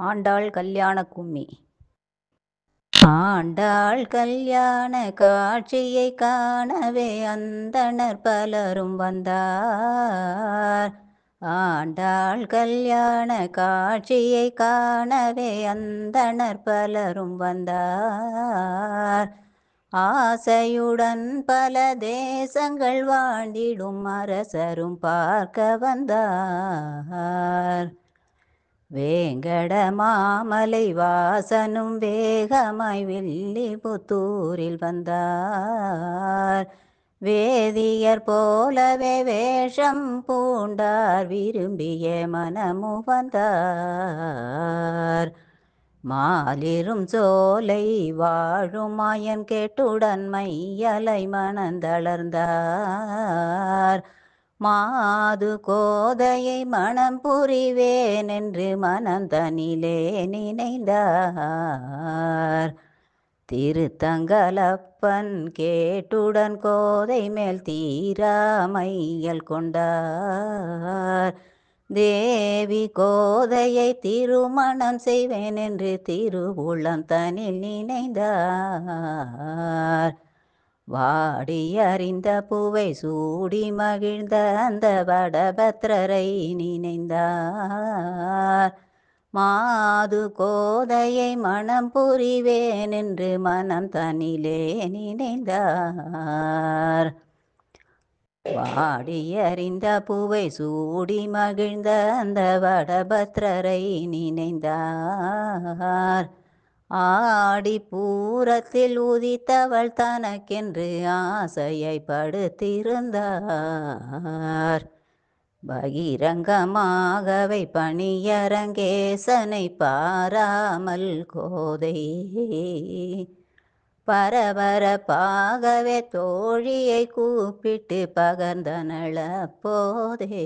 ஆண்டாள் கல்யாண கும்மி. ஆண்டாள் கல்யாண காட்சியை காணவே அந்தணர் பலரும் வந்தார். ஆண்டாள் கல்யாண காட்சியை காணவே அந்தணர் பலரும் வந்தார். ஆசையுடன் பல தேசங்கள் வாழ்ந்திடும் அரசரும் பார்க்க வந்தார். வேங்கட மாமலை வாசனும் வேகமாய் வில்லிபுத்தூரில் வந்தார். வேதியர் போலவே வேஷம் பூண்டார், விரும்பிய மனமு வந்தார். மாலிரும் சோலை வாழும் மாயன் கேட்டுடன் மையலை மனந்தளர்ந்தார். மாது கோதையை மனம் புரிவேன் என்று மனந்தனிலே நினைந்தார். திருத்தங்கலப்பன் கேட்டுடன் கோதை மேல் தீராமையல் கொண்டார். தேவி கோதையை திருமணம் செய்வேன் என்று திருவுளம் தனில் நினைந்தார். வாடி அறிந்த பூவை சூடி மகிழ்ந்த அந்த வடபத்ரரை நினைந்தார். மாது கோதையை மனம் புரிவேன் என்று மனம் தனிலே நினைந்தார். வாடி அறிந்த பூவை சூடி மகிழ்ந்த அந்த வடபத்ரரை நினைந்தார். ஆடி பூரத்தில் உதித்தவள் தனக்கென்று ஆசையை படுத்திருந்தார். பகிரங்கமாகவே பணியரங்கேசனை பாராமல் கோதை பரபரப்பாகவே தோழியை கூப்பிட்டு பகர்ந்தனள போதே.